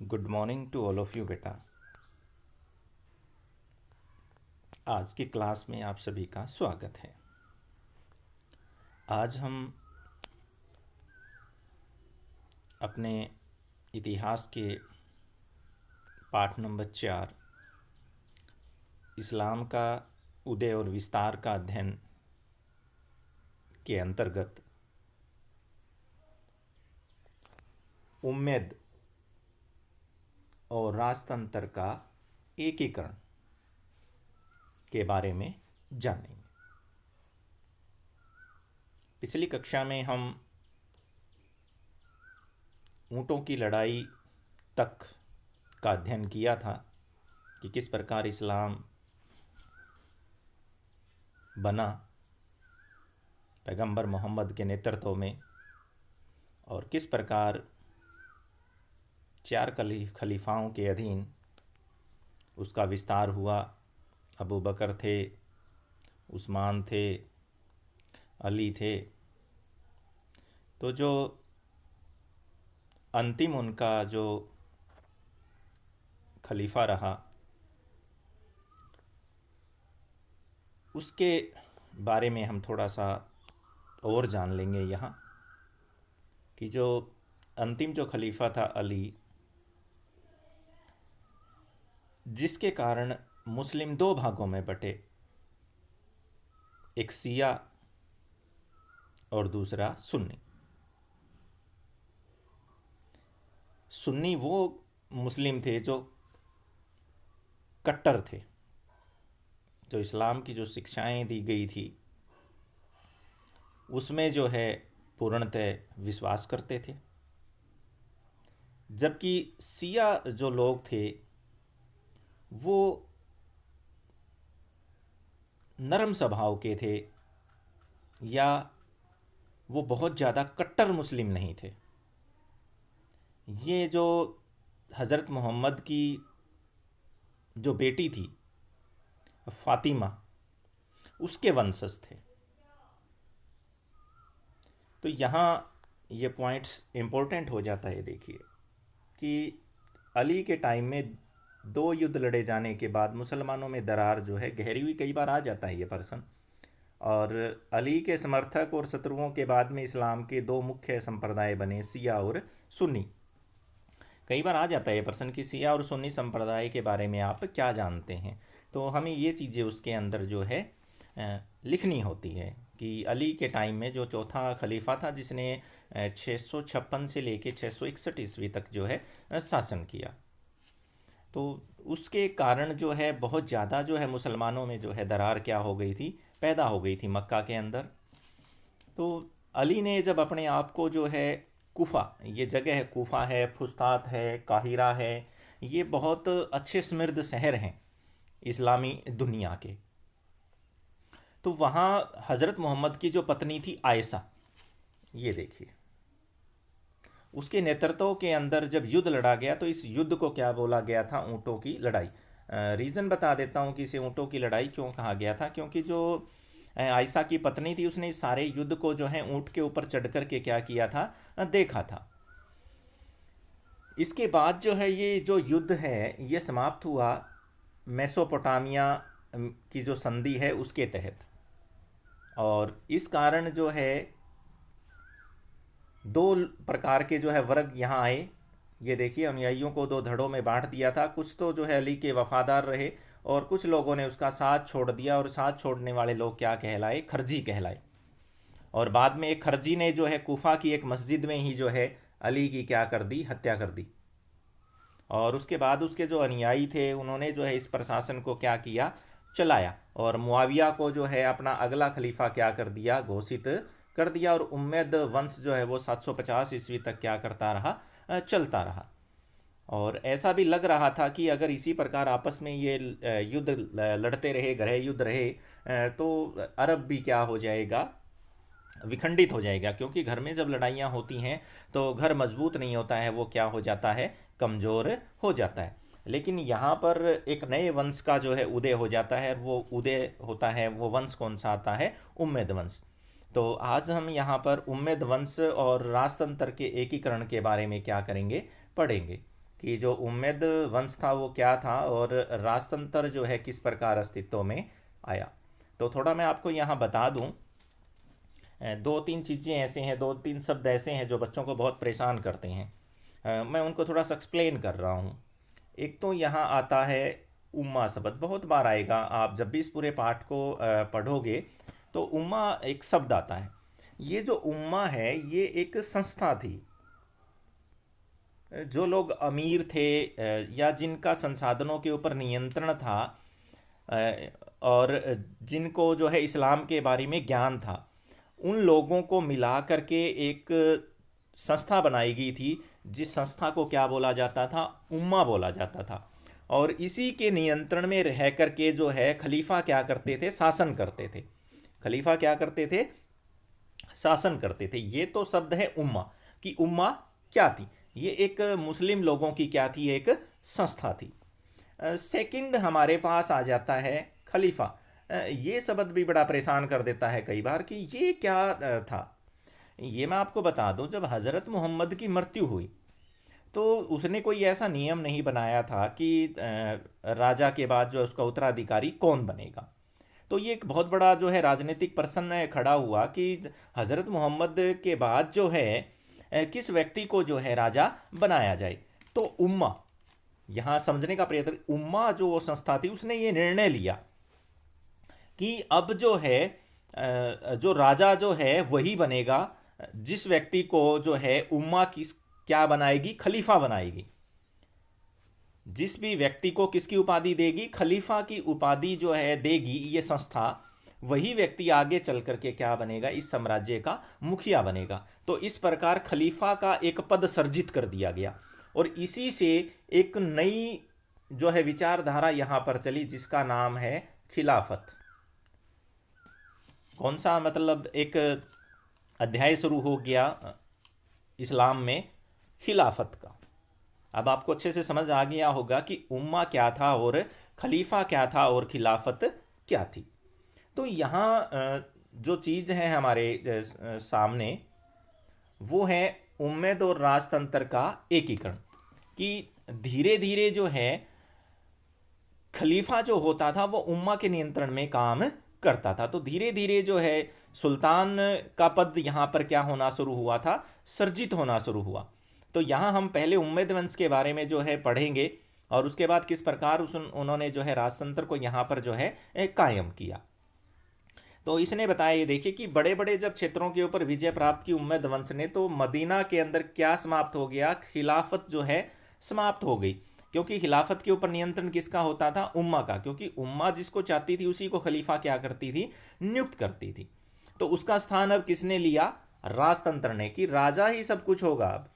Good morning to all of you बेटा। आज की क्लास में आप सभी का स्वागत है। आज हम अपने इतिहास के पाठ नंबर 4 इस्लाम का उदय और विस्तार का अध्ययन के अंतर्गत उम्मद और राजतंत्र का एकीकरण के बारे में जानेंगे। पिछली कक्षा में हम ऊँटों की लड़ाई तक का अध्ययन किया था कि किस प्रकार इस्लाम बना पैगंबर मोहम्मद के नेतृत्व में और किस प्रकार 4 खलीफाओं के अधीन उसका विस्तार हुआ। अबू बकर थे, उस्मान थे, अली थे। तो जो अंतिम उनका जो खलीफा रहा उसके बारे में हम थोड़ा सा और जान लेंगे यहाँ कि जो अंतिम जो खलीफा था अली, जिसके कारण मुस्लिम 2 भागों में बटे, एक शिया और दूसरा सुन्नी। सुन्नी वो मुस्लिम थे जो कट्टर थे, जो इस्लाम की जो शिक्षाएं दी गई थी उसमें जो है पूर्णतः विश्वास करते थे, जबकि शिया जो लोग थे वो नरम स्वभाव के थे या वो बहुत ज़्यादा कट्टर मुस्लिम नहीं थे। ये जो हज़रत मोहम्मद की जो बेटी थी फातिमा, उसके वंशज थे। तो यहाँ ये पॉइंट्स इम्पोर्टेंट हो जाता है। देखिए कि अली के टाइम में 2 युद्ध लड़े जाने के बाद मुसलमानों में दरार जो है गहरी हुई, कई बार आ जाता है ये पर्सन। और अली के समर्थक और शत्रुओं के बाद में इस्लाम के 2 मुख्य संप्रदाय बने, शिया और सुन्नी। कई बार आ जाता है ये पर्सन कि शिया और सुन्नी संप्रदाय के बारे में आप क्या जानते हैं, तो हमें ये चीज़ें उसके अंदर जो है लिखनी होती है कि अली के टाइम में जो चौथा खलीफा था जिसने 656 से लेके 661 ईस्वी तक जो है शासन किया, तो उसके कारण जो है बहुत ज़्यादा जो है मुसलमानों में जो है दरार क्या हो गई थी, पैदा हो गई थी मक्का के अंदर। तो अली ने जब अपने आप को जो है कूफा, ये जगह है, कूफा है, फुस्तात है, काहिरा है, ये बहुत अच्छे समृद्ध शहर हैं इस्लामी दुनिया के। तो वहाँ हज़रत मोहम्मद की जो पत्नी थी आयशा, ये देखिए, उसके नेतृत्व के अंदर जब युद्ध लड़ा गया तो इस युद्ध को क्या बोला गया था, ऊँटों की लड़ाई। रीज़न बता देता हूँ कि इसे ऊँटों की लड़ाई क्यों कहा गया था। क्योंकि जो आयशा की पत्नी थी उसने इस सारे युद्ध को जो है ऊँट के ऊपर चढ़ कर के क्या किया था, देखा था। इसके बाद जो है ये जो युद्ध है ये समाप्त हुआ मेसोपोटामिया की जो संधि है उसके तहत। और इस कारण जो है 2 प्रकार के जो है वर्ग यहाँ आए। ये देखिए, अनुयायियों को 2 धड़ों में बांट दिया था। कुछ तो जो है अली के वफादार रहे और कुछ लोगों ने उसका साथ छोड़ दिया, और साथ छोड़ने वाले लोग क्या कहलाए, खरजी कहलाए। और बाद में एक खरजी ने जो है कूफा की एक मस्जिद में ही जो है अली की क्या कर दी, हत्या कर दी। और उसके बाद उसके जो अनुयायी थे उन्होंने जो है इस प्रशासन को क्या किया, चलाया, और मुआविया को जो है अपना अगला खलीफा क्या कर दिया, घोषित कर दिया। और उम्मद वंश जो है वो 750 ईस्वी तक क्या करता रहा, चलता रहा। और ऐसा भी लग रहा था कि अगर इसी प्रकार आपस में ये युद्ध लड़ते रहे, गृह युद्ध रहे, तो अरब भी क्या हो जाएगा, विखंडित हो जाएगा। क्योंकि घर में जब लड़ाइयाँ होती हैं तो घर मजबूत नहीं होता है, वो क्या हो जाता है, कमज़ोर हो जाता है। लेकिन यहाँ पर एक नए वंश का जो है उदय हो जाता है, वो उदय होता है, वो वंश कौन सा आता है, उम्मद वंश। तो आज हम यहाँ पर उम्मद वंश और राजतंत्र के एकीकरण के बारे में क्या करेंगे, पढ़ेंगे। कि जो उम्मैद वंश था वो क्या था और राजतंत्र जो है किस प्रकार अस्तित्व में आया। तो थोड़ा मैं आपको यहाँ बता दूँ, दो तीन चीज़ें ऐसे हैं, दो तीन शब्द ऐसे हैं जो बच्चों को बहुत परेशान करते हैं। मैं उनको थोड़ा सा एक्सप्लेन कर रहा हूँ। एक तो यहाँ आता है उम्मा शब्द, बहुत बार आएगा। आप जब भी इस पूरे पाठ को पढ़ोगे तो उम्मा एक शब्द आता है। ये जो उम्मा है ये एक संस्था थी। जो लोग अमीर थे या जिनका संसाधनों के ऊपर नियंत्रण था, और जिनको जो है इस्लाम के बारे में ज्ञान था, उन लोगों को मिला करके एक संस्था बनाई गई थी, जिस संस्था को क्या बोला जाता था, उम्मा बोला जाता था। और इसी के नियंत्रण में रह करके जो है खलीफा क्या करते थे, शासन करते थे। खलीफा क्या करते थे, शासन करते थे। ये तो शब्द है उम्मा। कि उम्मा क्या थी, ये एक मुस्लिम लोगों की क्या थी, एक संस्था थी। सेकंड हमारे पास आ जाता है खलीफा। ये शब्द भी बड़ा परेशान कर देता है कई बार कि ये क्या था। ये मैं आपको बता दूं, जब हज़रत मोहम्मद की मृत्यु हुई तो उसने कोई ऐसा नियम नहीं बनाया था कि राजा के बाद जो है उसका उत्तराधिकारी कौन बनेगा। तो ये एक बहुत बड़ा जो है राजनीतिक प्रश्न खड़ा हुआ कि हज़रत मोहम्मद के बाद जो है किस व्यक्ति को जो है राजा बनाया जाए। तो उम्मा, यहाँ समझने का प्रयत्न, उम्मा जो वो संस्था थी उसने ये निर्णय लिया कि अब जो है जो राजा जो है वही बनेगा जिस व्यक्ति को जो है उम्मा किस क्या बनाएगी, खलीफा बनाएगी। जिस भी व्यक्ति को किसकी उपाधि देगी, खलीफा की उपाधि जो है देगी ये संस्था, वही व्यक्ति आगे चल करके क्या बनेगा, इस साम्राज्य का मुखिया बनेगा। तो इस प्रकार खलीफा का एक पद सर्जित कर दिया गया और इसी से एक नई जो है विचारधारा यहां पर चली जिसका नाम है खिलाफत। कौन सा, मतलब एक अध्याय शुरू हो गया इस्लाम में खिलाफत का। अब आपको अच्छे से समझ आ गया होगा कि उम्मा क्या था और खलीफा क्या था और खिलाफत क्या थी। तो यहाँ जो चीज़ है हमारे सामने वो है उम्मत और राजतंत्र का एकीकरण। कि धीरे धीरे जो है खलीफा जो होता था वो उम्मा के नियंत्रण में काम करता था। तो धीरे धीरे जो है सुल्तान का पद यहाँ पर क्या होना शुरू हुआ था, सर्जित होना शुरू हुआ। तो यहाँ हम पहले उम्मद वंश के बारे में जो है पढ़ेंगे और उसके बाद किस प्रकार उन्होंने जो है राजतंत्र को यहाँ पर जो है कायम किया। तो इसने बताया, ये देखिए कि बड़े बड़े जब क्षेत्रों के ऊपर विजय प्राप्त की उम्मद वंश ने तो मदीना के अंदर क्या समाप्त हो गया, खिलाफत जो है समाप्त हो गई। क्योंकि खिलाफत के ऊपर नियंत्रण किसका होता था, उम्मा का। क्योंकि उम्मा जिसको चाहती थी उसी को खलीफा क्या करती थी, नियुक्त करती थी। तो उसका स्थान अब किसने लिया, राजतंत्र ने। कि राजा ही सब कुछ होगा। अब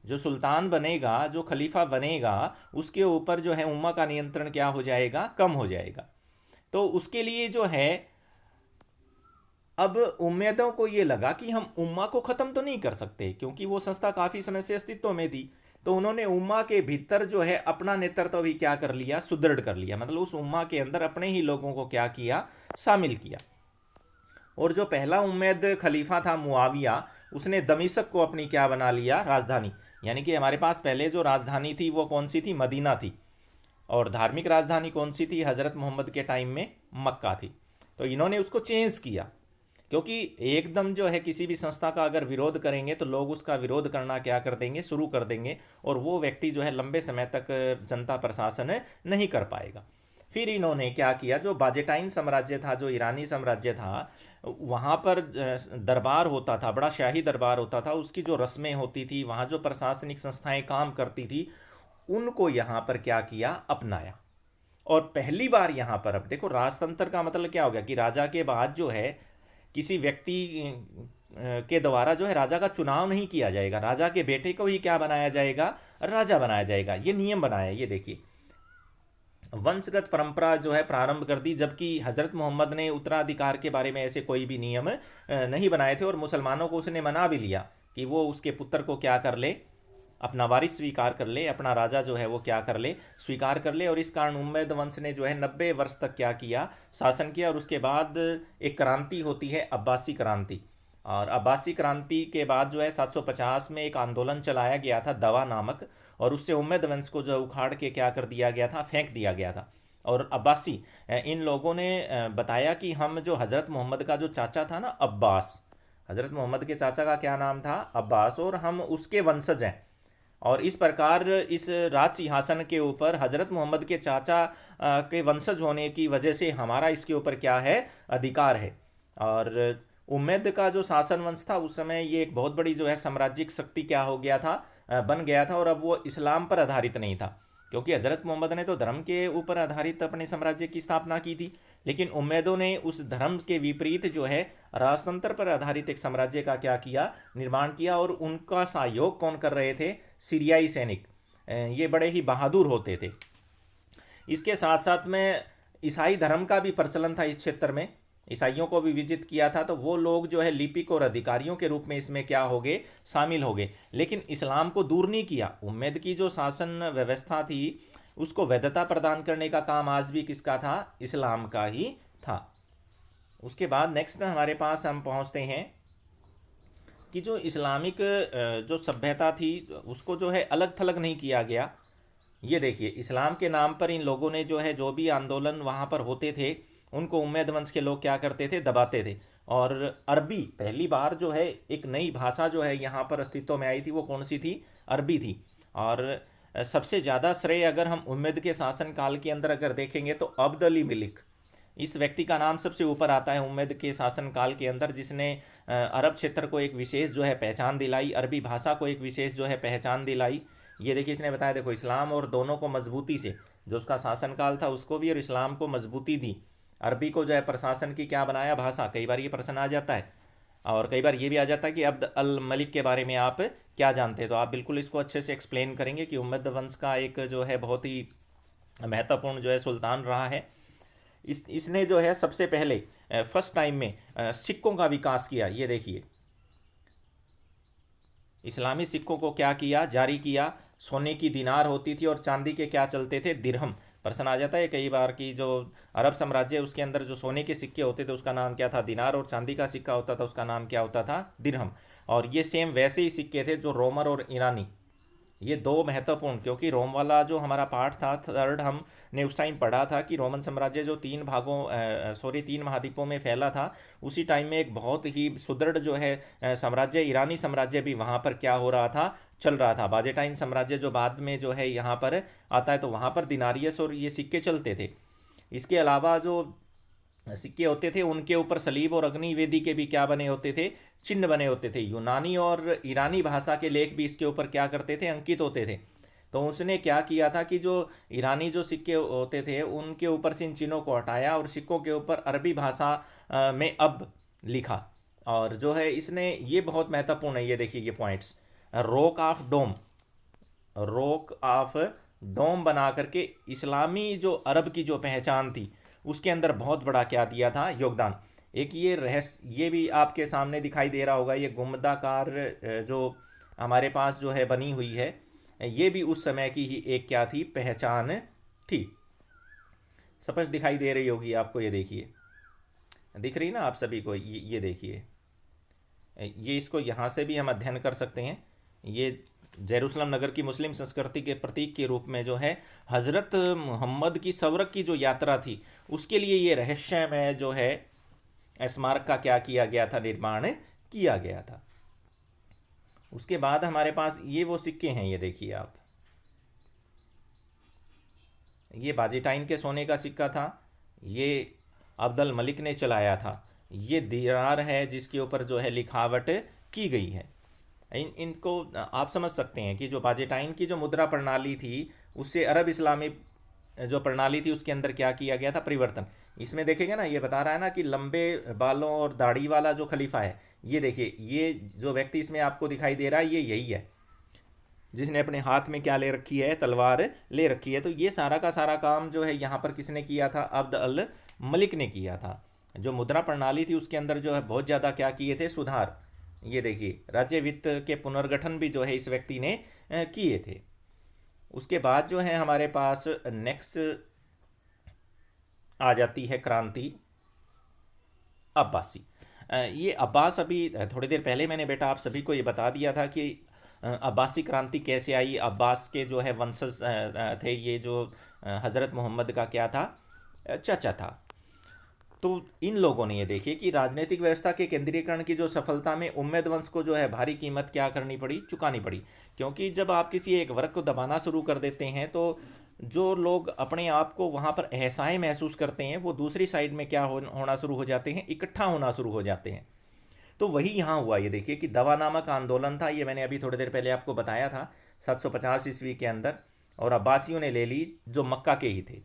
जो सुल्तान बनेगा, जो खलीफा बनेगा, उसके ऊपर जो है उम्मा का नियंत्रण क्या हो जाएगा, कम हो जाएगा। तो उसके लिए जो है अब उम्मैदों को ये लगा कि हम उम्मा को ख़त्म तो नहीं कर सकते, क्योंकि वो संस्था काफ़ी समय से अस्तित्व में थी। तो उन्होंने उम्मा के भीतर जो है अपना नेतृत्व भी क्या कर लिया, सुदृढ़ कर लिया। मतलब उस उम्मा के अंदर अपने ही लोगों को क्या किया, शामिल किया। और जो पहला उम्मैद खलीफा था मुआविया, उसने दमिश्क को अपनी क्या बना लिया, राजधानी। यानी कि हमारे पास पहले जो राजधानी थी वो कौन सी थी, मदीना थी। और धार्मिक राजधानी कौन सी थी, हज़रत मोहम्मद के टाइम में मक्का थी। तो इन्होंने उसको चेंज किया, क्योंकि एकदम जो है किसी भी संस्था का अगर विरोध करेंगे तो लोग उसका विरोध करना क्या कर देंगे, शुरू कर देंगे, और वो व्यक्ति जो है लंबे समय तक जनता प्रशासन नहीं कर पाएगा। फिर इन्होंने क्या किया, जो बाजेटाइन साम्राज्य था, जो ईरानी साम्राज्य था, वहाँ पर दरबार होता था, बड़ा शाही दरबार होता था, उसकी जो रस्में होती थी, वहाँ जो प्रशासनिक संस्थाएं काम करती थी, उनको यहाँ पर क्या किया, अपनाया। और पहली बार यहाँ पर अब देखो, राजतंत्र का मतलब क्या हो गया कि राजा के बाद जो है किसी व्यक्ति के द्वारा जो है राजा का चुनाव नहीं किया जाएगा, राजा के बेटे को ही क्या बनाया जाएगा, राजा बनाया जाएगा। ये नियम बनाया। ये देखिए, वंशगत परंपरा जो है प्रारंभ कर दी, जबकि हजरत मोहम्मद ने उत्तराधिकार के बारे में ऐसे कोई भी नियम नहीं बनाए थे। और मुसलमानों को उसने मना भी लिया कि वो उसके पुत्र को क्या कर ले, अपना वारिस स्वीकार कर ले, अपना राजा जो है वो क्या कर ले, स्वीकार कर ले। और इस कारण उम्मैद वंश ने जो है 90 वर्ष तक क्या किया, शासन किया। और उसके बाद एक क्रांति होती है, अब्बासी क्रांति। और अब्बासी क्रांति के बाद जो है 750 में एक आंदोलन चलाया गया था दवा नामक, और उससे उम्मद वंश को जो उखाड़ के क्या कर दिया गया था, फेंक दिया गया था। और अब्बासी इन लोगों ने बताया कि हम जो हज़रत मोहम्मद का जो चाचा था ना अब्बास, हज़रत मोहम्मद के चाचा का क्या नाम था, अब्बास, और हम उसके वंशज हैं। और इस प्रकार इस राज सिंहासन के ऊपर हज़रत मोहम्मद के चाचा के वंशज होने की वजह से हमारा इसके ऊपर क्या है, अधिकार है। और उम्मैद का जो शासन वंश था उस समय ये एक बहुत बड़ी जो है साम्राज्यिक शक्ति क्या हो गया था, बन गया था। और अब वो इस्लाम पर आधारित नहीं था, क्योंकि हज़रत मोहम्मद ने तो धर्म के ऊपर आधारित अपने साम्राज्य की स्थापना की थी, लेकिन उम्मैदों ने उस धर्म के विपरीत जो है राजतंत्र पर आधारित एक साम्राज्य का क्या किया, निर्माण किया। और उनका सहयोग कौन कर रहे थे, सीरियाई सैनिक। ये बड़े ही बहादुर होते थे। इसके साथ साथ में ईसाई धर्म का भी प्रचलन था इस क्षेत्र में, ईसाइयों को भी विजित किया था। तो वो लोग जो है लिपिक और अधिकारियों के रूप में इसमें क्या हो गए, शामिल हो गए। लेकिन इस्लाम को दूर नहीं किया। उम्मैद की जो शासन व्यवस्था थी उसको वैधता प्रदान करने का काम आज भी किसका था, इस्लाम का ही था। उसके बाद नेक्स्ट हमारे पास हम पहुंचते हैं कि जो इस्लामिक जो सभ्यता थी उसको जो है अलग थलग नहीं किया गया। ये देखिए, इस्लाम के नाम पर इन लोगों ने जो है जो भी आंदोलन वहाँ पर होते थे उनको उम्मैद वंश के लोग क्या करते थे, दबाते थे। और अरबी पहली बार जो है एक नई भाषा जो है यहाँ पर अस्तित्व में आई थी, वो कौन सी थी, अरबी थी। और सबसे ज़्यादा श्रेय अगर हम उम्मैद के शासन काल के अंदर अगर देखेंगे तो अब्द अली मलिक, इस व्यक्ति का नाम सबसे ऊपर आता है उम्मैद के शासनकाल के अंदर, जिसने अरब क्षेत्र को एक विशेष जो है पहचान दिलाई, अरबी भाषा को एक विशेष जो है पहचान दिलाई। ये देखिए, इसने बताया, देखो इस्लाम और दोनों को मजबूती से, जो उसका शासनकाल था उसको भी और इस्लाम को मजबूती दी। अरबी को जो है प्रशासन की क्या बनाया, भाषा। कई बार ये प्रश्न आ जाता है, और कई बार ये भी आ जाता है कि अब्द अल मलिक के बारे में आप क्या जानते हैं। तो आप बिल्कुल इसको अच्छे से एक्सप्लेन करेंगे कि उम्मद वंश का एक जो है बहुत ही महत्वपूर्ण जो है सुल्तान रहा है। इसने जो है सबसे पहले फर्स्ट टाइम में सिक्कों का विकास किया। ये देखिए, इस्लामी सिक्कों को क्या किया, जारी किया। सोने की दिनार होती थी और चांदी के क्या चलते थे, दिरहम। प्रश्न आ जाता है कई बार कि जो अरब साम्राज्य उसके अंदर जो सोने के सिक्के होते थे उसका नाम क्या था, दिनार, और चांदी का सिक्का होता था उसका नाम क्या होता था, दिरहम। और ये सेम वैसे ही सिक्के थे जो रोमर और ईरानी, ये दो महत्वपूर्ण, क्योंकि रोम वाला जो हमारा पार्ट था थर्ड, हमने उस टाइम पढ़ा था कि रोमन साम्राज्य जो तीन महाद्वीपों में फैला था, उसी टाइम में एक बहुत ही सुदृढ़ जो है साम्राज्य, ईरानी साम्राज्य भी वहाँ पर क्या हो रहा था, चल रहा था। बाजेटाइन साम्राज्य जो बाद में जो है यहाँ पर आता है, तो वहाँ पर दिनारियस और ये सिक्के चलते थे। इसके अलावा जो सिक्के होते थे उनके ऊपर सलीब और अग्निवेदी के भी क्या बने होते थे, चिन्ह बने होते थे। यूनानी और ईरानी भाषा के लेख भी इसके ऊपर क्या करते थे, अंकित होते थे। तो उसने क्या किया था कि जो ईरानी जो सिक्के होते थे उनके ऊपर से इन चिन्हों को हटाया और सिक्कों के ऊपर अरबी भाषा में अब लिखा। और जो है इसने, ये बहुत महत्वपूर्ण है, ये देखिए ये पॉइंट्स, रोक ऑफ डोम, रोक ऑफ डोम बना करके इस्लामी जो अरब की जो पहचान थी उसके अंदर बहुत बड़ा क्या दिया था, योगदान। एक ये रहस्य ये भी आपके सामने दिखाई दे रहा होगा, ये गुम्बदाकार जो हमारे पास जो है बनी हुई है, ये भी उस समय की ही एक क्या थी, पहचान थी। स्पष्ट दिखाई दे रही होगी आपको, ये देखिए, दिख रही ना आप सभी को, ये देखिए, ये इसको यहाँ से भी हम अध्ययन कर सकते हैं। ये जेरूसलम नगर की मुस्लिम संस्कृति के प्रतीक के रूप में जो है हज़रत मोहम्मद की सवरक की जो यात्रा थी उसके लिए ये रहस्यमय जो है स्मारक का क्या किया गया था, निर्माण किया गया था। उसके बाद हमारे पास ये वो सिक्के हैं, ये देखिए आप, ये बाजेटाइन के सोने का सिक्का था, ये अब्दुल मलिक ने चलाया था। ये दीनार है जिसके ऊपर जो है लिखावट की गई है। इनको आप समझ सकते हैं कि जो बाजेटाइन की जो मुद्रा प्रणाली थी उससे अरब इस्लामी जो प्रणाली थी उसके अंदर क्या किया गया था, परिवर्तन। इसमें देखेंगे ना, ये बता रहा है ना कि लंबे बालों और दाढ़ी वाला जो खलीफा है, ये देखिए, ये जो व्यक्ति इसमें आपको दिखाई दे रहा है ये यही है जिसने अपने हाथ में क्या ले रखी है, तलवार ले रखी है। तो ये सारा का सारा काम जो है यहाँ पर किसने किया था, अब्द अल मलिक ने किया था। जो मुद्रा प्रणाली थी उसके अंदर जो है बहुत ज़्यादा क्या किए थे, सुधार। ये देखिए, राज्य वित्त के पुनर्गठन भी जो है इस व्यक्ति ने किए थे। उसके बाद जो है हमारे पास नेक्स्ट आ जाती है क्रांति अब्बासी। ये अब्बास, अभी थोड़ी देर पहले मैंने बेटा आप सभी को ये बता दिया था कि अब्बासी क्रांति कैसे आई। अब्बास के जो है वंशज थे ये, जो हज़रत मोहम्मद का क्या था, चाचा था। तो इन लोगों ने ये देखिए कि राजनीतिक व्यवस्था के केंद्रीकरण की जो सफलता में उम्मैद वंश को जो है भारी कीमत क्या करनी पड़ी, चुकानी पड़ी। क्योंकि जब आप किसी एक वर्ग को दबाना शुरू कर देते हैं तो जो लोग अपने आप को वहाँ पर असहाय महसूस करते हैं वो दूसरी साइड में क्या होना शुरू हो जाते हैं, इकट्ठा होना शुरू हो जाते हैं। तो वही यहाँ हुआ। ये देखिए कि दवा नामक आंदोलन था, ये मैंने अभी थोड़ी देर पहले आपको बताया था, 750 ईस्वी के अंदर। और अब्बासियों ने ले ली, जो मक्का के ही थे।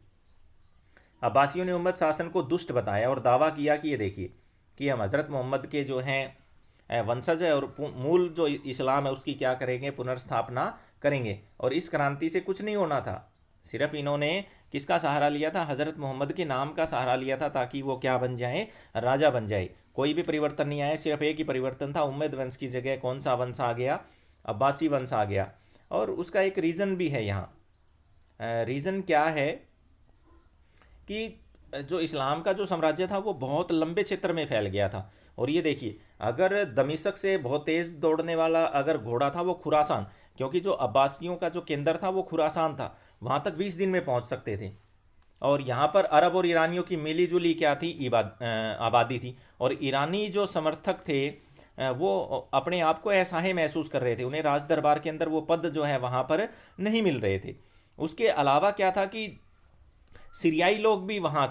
अब्बासियों ने उम्मद शासन को दुष्ट बताया और दावा किया कि ये देखिए कि हम हज़रत मोहम्मद के जो हैं वंशज है, और मूल जो इस्लाम है उसकी क्या करेंगे, पुनर्स्थापना करेंगे। और इस क्रांति से कुछ नहीं होना था। सिर्फ इन्होंने किसका सहारा लिया था, हज़रत मोहम्मद के नाम का सहारा लिया था, ताकि वो क्या बन जाए, राजा बन जाए। कोई भी परिवर्तन नहीं आया, सिर्फ एक ही परिवर्तन था, उम्मद वंश की जगह कौन सा वंश आ गया, अब्बासी वंश आ गया। और उसका एक रीज़न भी है यहाँ। रीज़न क्या है कि जो इस्लाम का जो साम्राज्य था वो बहुत लंबे क्षेत्र में फैल गया था। और ये देखिए, अगर दमिश्क से बहुत तेज़ दौड़ने वाला अगर घोड़ा था वो खुरासान, क्योंकि जो अब्बासियों का जो केंद्र था वो खुरासान था, वहाँ तक 20 दिन में पहुँच सकते थे। और यहाँ पर अरब और ईरानियों की मिली जुली क्या थी, आबादी थी। और ईरानी जो समर्थक थे वो अपने आप को असहाय महसूस कर रहे थे, उन्हें राज दरबार के अंदर वो पद जो है वहाँ पर नहीं मिल रहे थे। उसके अलावा क्या था कि सीरियाई लोग भी वहाँ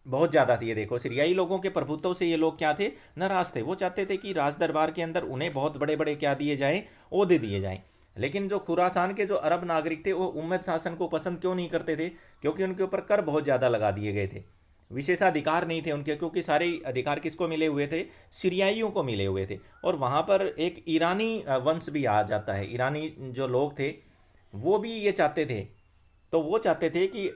बहुत ज़्यादा थे। ये देखो, सीरियाई लोगों के प्रभुत्व से ये लोग क्या थे, नाराज थे। वो चाहते थे कि राज दरबार के अंदर उन्हें बहुत बड़े बड़े क्या दिए जाएं, ओहदे दिए जाएं। लेकिन जो खुरासान के जो अरब नागरिक थे वो उम्मद शासन को पसंद क्यों नहीं करते थे, क्योंकि उनके ऊपर कर बहुत ज़्यादा लगा दिए गए थे। विशेषाधिकार नहीं थे उनके, क्योंकि सारे अधिकार किसको मिले हुए थे, सीरियाइयों को मिले हुए थे। और वहाँ पर एक ईरानी वंश भी आ जाता है। ईरानी जो लोग थे वो भी ये चाहते थे। तो वो चाहते थे कि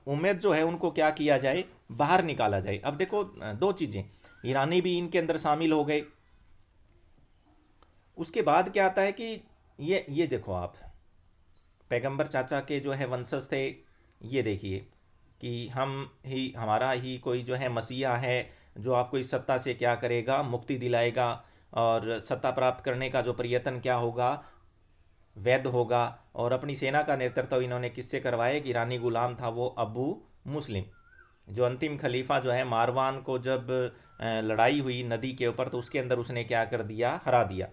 उम्मद जो है उनको क्या किया जाए, बाहर निकाला जाए। अब देखो, दो चीज़ें, ईरानी भी इनके अंदर शामिल हो गए। उसके बाद क्या आता है कि ये देखो आप, पैगंबर चाचा के जो है वंशज थे। ये देखिए कि हम ही, हमारा ही कोई जो है मसीहा है, जो आपको इस सत्ता से क्या करेगा, मुक्ति दिलाएगा। और सत्ता प्राप्त करने का जो प्रयत्न क्या होगा, वैध होगा। और अपनी सेना का नेतृत्व इन्होंने किससे करवाया, कि ईरानी गुलाम था वो अबू मुस्लिम, जो अंतिम खलीफा जो है मारवान को जब लड़ाई हुई नदी के ऊपर, तो उसके अंदर उसने क्या कर दिया, हरा दिया।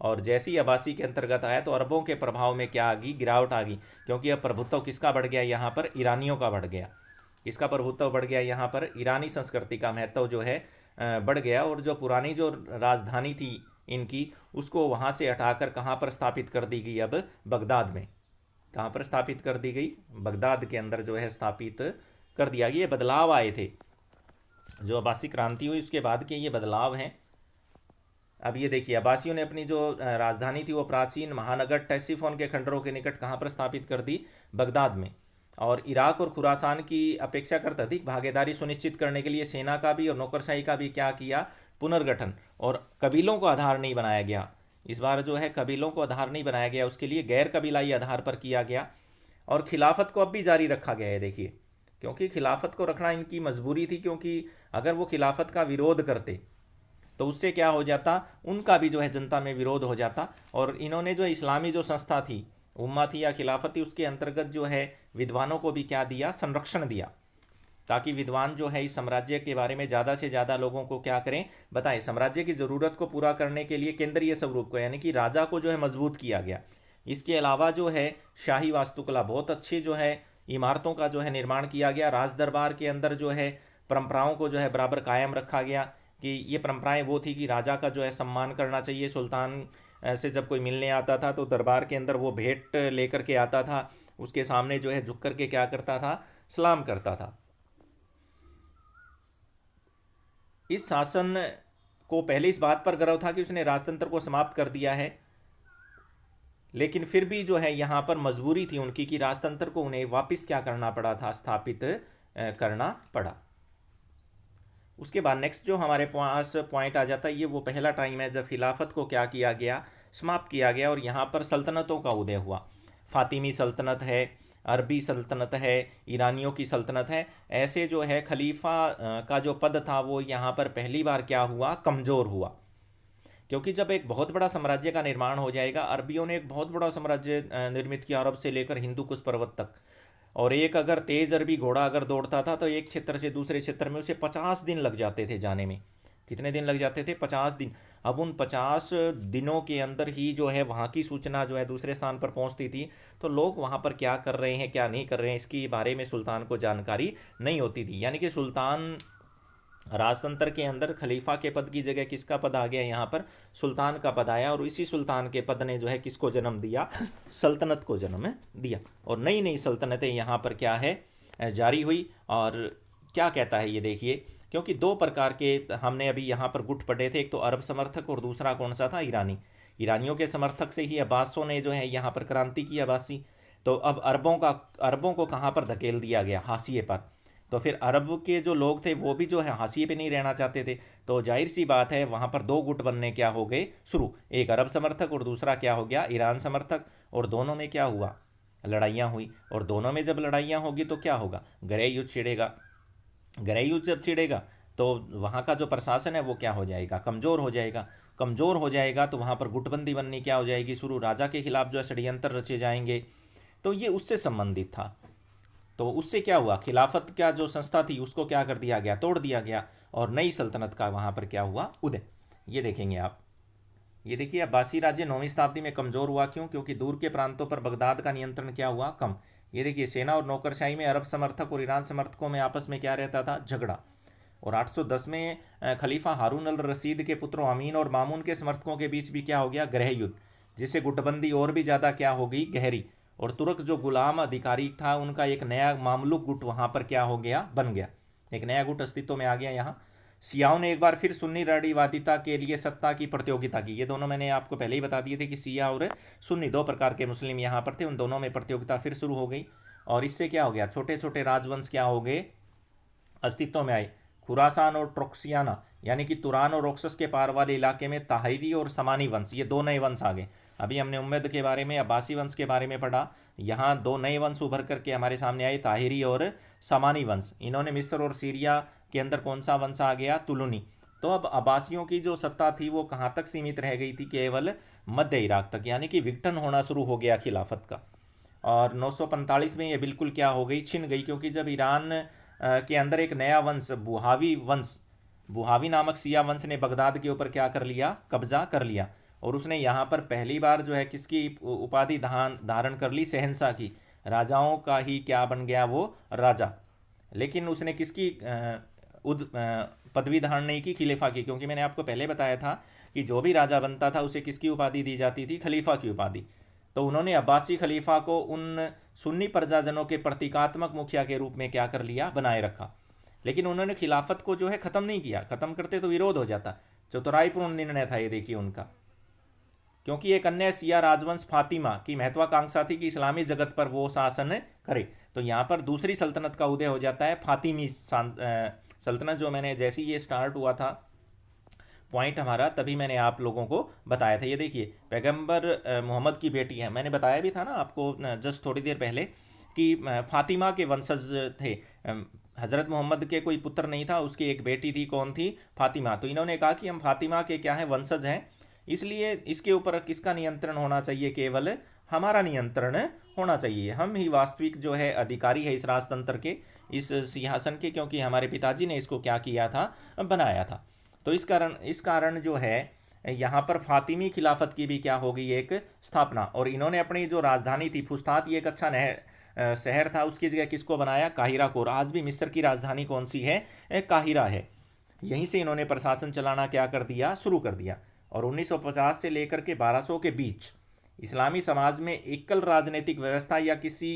और जैसे ही अब्बासी के अंतर्गत आया तो अरबों के प्रभाव में क्या आ गई, गिरावट आ गई। क्योंकि अब प्रभुत्व किसका बढ़ गया यहाँ पर, ईरानियों का बढ़ गया। किसका प्रभुत्व बढ़ गया यहाँ पर, ईरानी संस्कृति का महत्व जो है बढ़ गया। और जो पुरानी जो राजधानी थी इनकी, उसको वहाँ से हटाकर कहाँ पर स्थापित कर दी गई, अब बगदाद में। कहाँ पर स्थापित कर दी गई, बगदाद के अंदर जो है स्थापित कर दिया गया। ये बदलाव आए थे, जो अब्बासी क्रांति हुई उसके बाद के ये बदलाव हैं। अब ये देखिए, अब्बासियों ने अपनी जो राजधानी थी वो प्राचीन महानगर टेसिफोन के खंडरों के निकट कहाँ पर स्थापित कर दी, बगदाद में। और इराक और खुरासान की अपेक्षाकृत अधिक भागीदारी सुनिश्चित करने के लिए सेना का भी और नौकरशाही का भी क्या किया, पुनर्गठन। और कबीलों को आधार नहीं बनाया गया, इस बार जो है कबीलों को आधार नहीं बनाया गया, उसके लिए गैर कबीलाई आधार पर किया गया। और खिलाफत को अब भी जारी रखा गया है, देखिए, क्योंकि खिलाफत को रखना इनकी मजबूरी थी। क्योंकि अगर वो खिलाफत का विरोध करते तो उससे क्या हो जाता, उनका भी जो है जनता में विरोध हो जाता। और इन्होंने जो इस्लामी जो संस्था थी, उम्मा थी या खिलाफत थी, उसके अंतर्गत जो है विद्वानों को भी क्या दिया, संरक्षण दिया, ताकि विद्वान जो है इस साम्राज्य के बारे में ज़्यादा से ज़्यादा लोगों को क्या करें, बताएं। साम्राज्य की ज़रूरत को पूरा करने के लिए केंद्रीय स्वरूप को, यानी कि राजा को जो है मजबूत किया गया। इसके अलावा जो है शाही वास्तुकला, बहुत अच्छी जो है इमारतों का जो है निर्माण किया गया। राज दरबार के अंदर जो है परंपराओं को जो है बराबर कायम रखा गया, कि ये परंपराएं वो थी कि राजा का जो है सम्मान करना चाहिए। सुल्तान से जब कोई मिलने आता था तो दरबार के अंदर वो भेंट लेकर के आता था, उसके सामने जो है झुक कर के क्या करता था, सलाम करता था। इस शासन को पहले इस बात पर गर्व था कि उसने राजतंत्र को समाप्त कर दिया है, लेकिन फिर भी जो है यहाँ पर मजबूरी थी उनकी कि राजतंत्र को उन्हें वापस क्या करना पड़ा था, स्थापित करना पड़ा। उसके बाद नेक्स्ट जो हमारे पास पॉइंट आ जाता है, ये वो पहला टाइम है जब खिलाफत को क्या किया गया, समाप्त किया गया। और यहाँ पर सल्तनतों का उदय हुआ। फातिमी सल्तनत है, अरबी सल्तनत है, ईरानियों की सल्तनत है, ऐसे जो है खलीफा का जो पद था वो यहाँ पर पहली बार क्या हुआ, कमज़ोर हुआ। क्योंकि जब एक बहुत बड़ा साम्राज्य का निर्माण हो जाएगा, अरबियों ने एक बहुत बड़ा साम्राज्य निर्मित किया अरब से लेकर हिंदू कुश पर्वत तक। और एक अगर तेज अरबी घोड़ा अगर दौड़ता था तो एक क्षेत्र से दूसरे क्षेत्र में उसे 50 दिन लग जाते थे जाने में। कितने दिन लग जाते थे, 50 दिन। अब उन 50 दिनों के अंदर ही जो है वहाँ की सूचना जो है दूसरे स्थान पर पहुँचती थी, तो लोग वहाँ पर क्या कर रहे हैं क्या नहीं कर रहे हैं इसकी बारे में सुल्तान को जानकारी नहीं होती थी। यानी कि सुल्तान राजतंत्र के अंदर खलीफा के पद की जगह किसका पद आ गया, यहाँ पर सुल्तान का पद आया। और इसी सुल्तान के पद ने जो है किसको जन्म दिया, सल्तनत को जन्म दिया। और नई नई सल्तनतें यहाँ पर क्या है, जारी हुई। और क्या कहता है ये देखिए, क्योंकि दो प्रकार के हमने अभी यहाँ पर गुट पढ़े थे, एक तो अरब समर्थक और दूसरा कौन सा था, ईरानी। ईरानियों के समर्थक से ही अब्बासों ने जो है यहाँ पर क्रांति की, अब्बासी। तो अब अरबों को कहाँ पर धकेल दिया गया, हाशिए पर। तो फिर अरब के जो लोग थे वो भी जो है हाशिए पे नहीं रहना चाहते थे। तो जाहिर सी बात है वहाँ पर दो गुट बनने क्या हो गए शुरू, एक अरब समर्थक और दूसरा क्या हो गया, ईरान समर्थक। और दोनों में क्या हुआ, लड़ाइयाँ हुई। और दोनों में जब लड़ाइयाँ होगी तो क्या होगा, गृह युद्ध छिड़ेगा। गृह युद्ध जब छिड़ेगा तो वहाँ का जो प्रशासन है वो क्या हो जाएगा, कमज़ोर हो जाएगा। कमज़ोर हो जाएगा तो वहाँ पर गुटबंदी बननी क्या हो जाएगी शुरू, राजा के खिलाफ जो है षड्यंत्र रचे जाएंगे। तो ये उससे संबंधित था। तो उससे क्या हुआ, खिलाफत का जो संस्था थी उसको क्या कर दिया गया, तोड़ दिया गया। और नई सल्तनत का वहाँ पर क्या हुआ, उदय। ये देखेंगे आप, ये देखिए अब्बासी राज्य 9वीं शताब्दी में कमज़ोर हुआ। क्यों, क्योंकि दूर के प्रांतों पर बगदाद का नियंत्रण क्या हुआ, कम। ये देखिए सेना और नौकरशाही में अरब समर्थक और ईरान समर्थकों में आपस में क्या रहता था, झगड़ा। और 810 में खलीफा हारून अल रशीद के पुत्रों अमीन और मामून के समर्थकों के बीच भी क्या हो गया, गृह युद्ध, जिससे गुटबंदी और भी ज़्यादा क्या हो गई, गहरी। और तुर्क जो गुलाम अधिकारी था उनका एक नया मामलुक गुट वहाँ पर क्या हो गया, बन गया। एक नया गुट अस्तित्व में आ गया यहाँ। सियाओं ने एक बार फिर सुन्नी रूढ़िवादिता के लिए सत्ता की प्रतियोगिता की। ये दोनों मैंने आपको पहले ही बता दिए थे कि सिया और सुन्नी दो प्रकार के मुस्लिम यहाँ पर थे, उन दोनों में प्रतियोगिता फिर शुरू हो गई। और इससे क्या हो गया, छोटे छोटे राजवंश क्या हो गए, अस्तित्व में आए। खुरासान और ट्रोक्सियाना यानी कि तुरान और रोक्सस के पार वाले इलाके में ताहिरी और समानी वंश, ये दो नए वंश आ गए। अभी हमने उम्मद के बारे में, अब्बासी वंश के बारे में पढ़ा। यहाँ दो नए वंश उभर करके हमारे सामने आए, ताहिरी और समानी वंश। इन्होंने मिस्र और सीरिया के अंदर कौन सा वंश आ गया, तुलुनी। तो अब अब्बासियों की जो सत्ता थी वो कहाँ तक सीमित रह गई थी, केवल मध्य इराक तक। यानी कि विघटन होना शुरू हो गया खिलाफत का। और 945 में ये बिल्कुल क्या हो गई, छिन गई। क्योंकि जब ईरान के अंदर एक नया वंश बुहावी नामक सिया वंश ने बगदाद के ऊपर क्या कर लिया, कब्जा कर लिया। और उसने यहाँ पर पहली बार जो है किसकी उपाधि धारण कर ली, शहंशाह की। राजाओं का ही क्या बन गया वो, राजा। लेकिन उसने किसकी पदवी धारण नहीं की, खलीफा की। क्योंकि मैंने आपको पहले बताया था कि जो भी राजा बनता था उसे किसकी उपाधि दी जाती थी, खलीफा की उपाधि। तो उन्होंने अब्बासी खलीफा को उन सुन्नी प्रजाजनों के प्रतीकात्मक मुखिया के रूप में क्या कर लिया, बनाए रखा। लेकिन उन्होंने खिलाफत को जो है ख़त्म नहीं किया, ख़त्म करते तो विरोध हो जाता। चतुराईपूर्ण निर्णय था ये, देखिए उनका। क्योंकि एक अन्य सिया राजवंश फातिमा की महत्वाकांक्षा थी कि इस्लामी जगत पर वो शासन करे। तो यहाँ पर दूसरी सल्तनत का उदय हो जाता है, फातिमी सल्तनत। जो मैंने जैसे ही ये स्टार्ट हुआ था पॉइंट हमारा, तभी मैंने आप लोगों को बताया था। ये देखिए पैगंबर मोहम्मद की बेटी है, मैंने बताया भी था ना आपको जस्ट थोड़ी देर पहले कि फातिमा के वंशज थे। हज़रत मोहम्मद के कोई पुत्र नहीं था, उसकी एक बेटी थी, कौन थी, फातिमा। तो इन्होंने कहा कि हम फातिमा के क्या हैं, वंशज हैं, इसलिए इसके ऊपर किसका नियंत्रण होना चाहिए, केवल हमारा नियंत्रण होना चाहिए। हम ही वास्तविक जो है अधिकारी है इस राजतंत्र के, इस सिंहासन के। क्योंकि हमारे पिताजी ने इसको क्या किया था, बनाया था। तो इस कारण जो है यहाँ पर फातिमी खिलाफत की भी क्या होगी, एक स्थापना। और इन्होंने अपनी जो राजधानी थी फुस्तात, ये एक अच्छा शहर था, उसकी जगह किसको बनाया, काहिरा को। आज भी मिस्र की राजधानी कौन सी है, काहिरा है। यहीं से इन्होंने प्रशासन चलाना क्या कर दिया, शुरू कर दिया। और 1950 से लेकर के 1200 के बीच इस्लामी समाज में एकल राजनीतिक व्यवस्था या किसी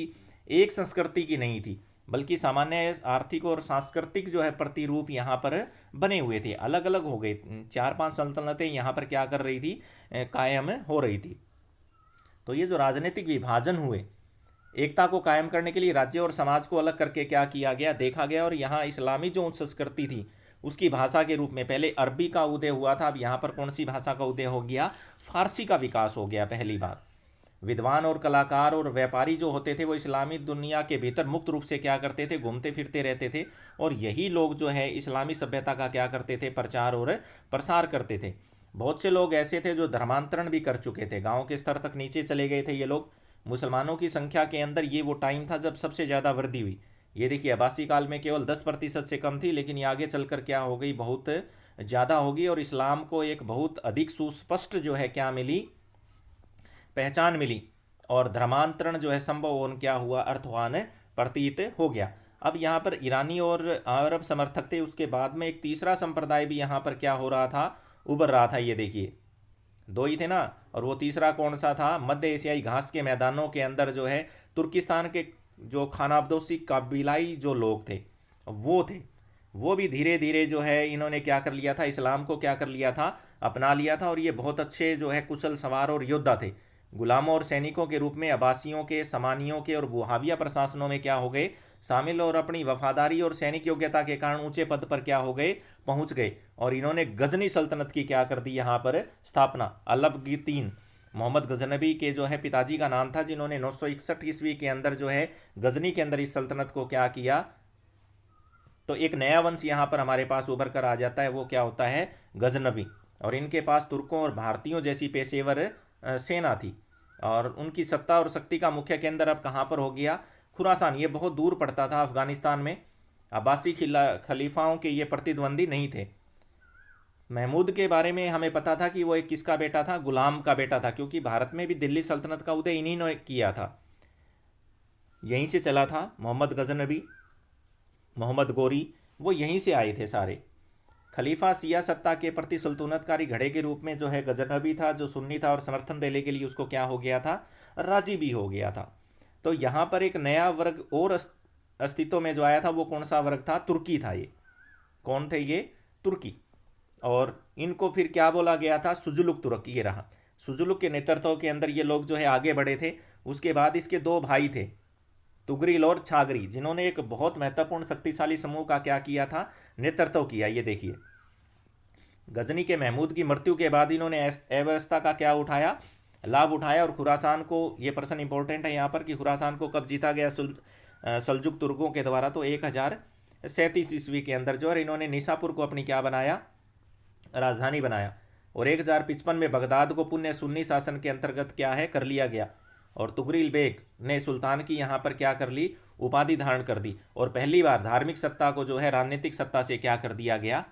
एक संस्कृति की नहीं थी, बल्कि सामान्य आर्थिक और सांस्कृतिक जो है प्रतिरूप यहाँ पर बने हुए थे। अलग अलग हो गए, 4-5 सल्तनतें यहाँ पर क्या कर रही थी, कायम हो रही थी। तो ये जो राजनीतिक विभाजन हुए, एकता को कायम करने के लिए राज्य और समाज को अलग करके क्या किया गया, देखा गया। और यहाँ इस्लामी जो संस्कृति थी उसकी भाषा के रूप में पहले अरबी का उदय हुआ था, अब यहाँ पर कौन सी भाषा का उदय हो गया, फारसी का विकास हो गया पहली बार। विद्वान और कलाकार और व्यापारी जो होते थे वो इस्लामी दुनिया के भीतर मुक्त रूप से क्या करते थे, घूमते फिरते रहते थे, और यही लोग जो है इस्लामी सभ्यता का क्या करते थे, प्रचार और प्रसार करते थे। बहुत से लोग ऐसे थे जो धर्मांतरण भी कर चुके थे, गांव के स्तर तक नीचे चले गए थे ये लोग। मुसलमानों की संख्या के अंदर ये वो टाइम था जब सबसे ज़्यादा वृद्धि हुई। ये देखिए अब्बासी काल में केवल 10% से कम थी, लेकिन ये आगे चलकर क्या हो गई, बहुत ज़्यादा होगी, और इस्लाम को एक बहुत अधिक सुस्पष्ट जो है क्या मिली, पहचान मिली, और धर्मांतरण जो है संभव और क्या हुआ, अर्थवान प्रतीत हो गया। अब यहाँ पर ईरानी और अरब समर्थक थे, उसके बाद में एक तीसरा संप्रदाय भी यहाँ पर क्या हो रहा था, उभर रहा था। ये देखिए दो ही थे ना, और वो तीसरा कौन सा था, मध्य एशियाई घास के मैदानों के अंदर जो है तुर्किस्तान के जो खानाबदोशी कबीलाई जो लोग थे वो थे। वो भी धीरे धीरे जो है इन्होंने क्या कर लिया था, इस्लाम को क्या कर लिया था, अपना लिया था, और ये बहुत अच्छे जो है कुशल सवार और योद्धा थे। गुलामों और सैनिकों के रूप में अब्बासियों के, समानियों के और बुहाविया प्रशासनों में क्या हो गए, शामिल, और अपनी वफादारी और सैनिक योग्यता के कारण ऊंचे पद पर क्या हो गए, पहुंच गए। और इन्होंने गजनी सल्तनत की क्या कर दी यहाँ पर स्थापना। अलबगीतीन मोहम्मद गजनबी के जो है पिताजी का नाम था, जिन्होंने 961 ईस्वी के अंदर जो है गजनी के अंदर इस सल्तनत को क्या किया। तो एक नया वंश यहाँ पर हमारे पास उभर कर आ जाता है, वो क्या होता है, गजनबी। और इनके पास तुर्कों और भारतीयों जैसी पेशेवर सेना थी, और उनकी सत्ता और शक्ति का मुख्य केंद्र अब कहाँ पर हो गया, खुरासान। ये बहुत दूर पड़ता था अफगानिस्तान में। अब्बासी खलीफाओं के ये प्रतिद्वंदी नहीं थे। महमूद के बारे में हमें पता था कि वो एक किसका बेटा था, गुलाम का बेटा था, क्योंकि भारत में भी दिल्ली सल्तनत का उदय इन्हीं ने किया था, यहीं से चला था। मोहम्मद गजनबी, मोहम्मद गोरी, वो यहीं से आए थे सारे। खलीफा सिया सत्ता के प्रति सल्तनतकारी घड़े के रूप में जो है गजनबी था, जो सुन्नी था, और समर्थन देने के लिए उसको क्या हो गया था, राजी भी हो गया था। तो यहाँ पर एक नया वर्ग और अस्तित्व में जो आया था, वो कौन सा वर्ग था, तुर्की था। ये कौन थे, ये तुर्की। और इनको फिर क्या बोला गया था, सुजुलुक तुर्क। ये रहा, सुजुलुक के नेतृत्व के अंदर ये लोग जो है आगे बढ़े थे। उसके बाद इसके दो भाई थे, तुगरिल और छागरी, जिन्होंने एक बहुत महत्वपूर्ण शक्तिशाली समूह का क्या किया था, नेतृत्व किया। ये देखिए गजनी के महमूद की मृत्यु के बाद इन्होंने अव्यवस्था का क्या उठाया, लाभ उठाया, और खुरासान को, ये प्रश्न इंपॉर्टेंट है यहाँ पर कि खुरासान को कब जीता गया सल्जुक तुर्कों के द्वारा, तो 1037 ईस्वी के अंदर जो है इन्होंने निशापुर को अपनी क्या बनाया, राजधानी बनाया। और 1055 में बगदाद को पुण्य सुन्नी शासन के अंतर्गत क्या है, कर लिया गया। और तुगरिल बेग ने सुल्तान की यहाँ पर क्या कर ली, उपाधि धारण कर दी, और पहली बार धार्मिक सत्ता को जो है राजनीतिक सत्ता से क्या कर दिया गया,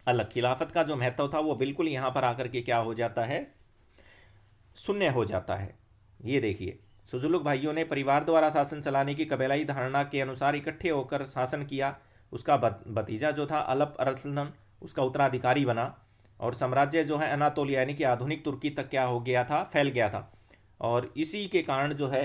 अलग। खिलाफत का जो महत्व था वो बिल्कुल यहाँ पर आकर के क्या हो जाता है, शून्य हो जाता है। ये देखिए सुजुलुक भाइयों ने परिवार द्वारा शासन चलाने की कबीलाई धारणा के अनुसार इकट्ठे होकर शासन किया। उसका भतीजा जो था अलप अरसलन उसका उत्तराधिकारी बना, और साम्राज्य जो है अनातोलिया यानी कि आधुनिक तुर्की तक क्या हो गया था, फैल गया था। और इसी के कारण जो है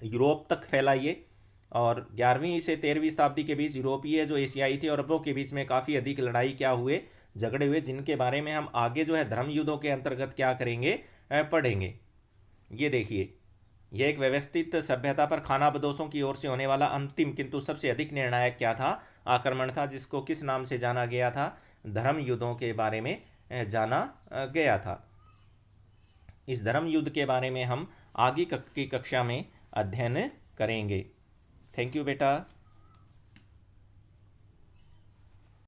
यूरोप तक फैला ये। और 11वीं से 13वीं शताब्दी के बीच यूरोपीय जो एशियाई थे और अरबों के बीच में काफ़ी अधिक लड़ाई क्या हुए, झगड़े हुए, जिनके बारे में हम आगे जो है धर्म युद्धों के अंतर्गत क्या करेंगे, पढ़ेंगे। ये देखिए यह एक व्यवस्थित सभ्यता पर खानाबदोशों की ओर से होने वाला अंतिम किंतु सबसे अधिक निर्णायक क्या था, आक्रमण था, जिसको किस नाम से जाना गया था, धर्म युद्धों के बारे में जाना गया था। इस धर्म युद्ध के बारे में हम आगे की कक्षा में अध्ययन करेंगे। थैंक यू बेटा।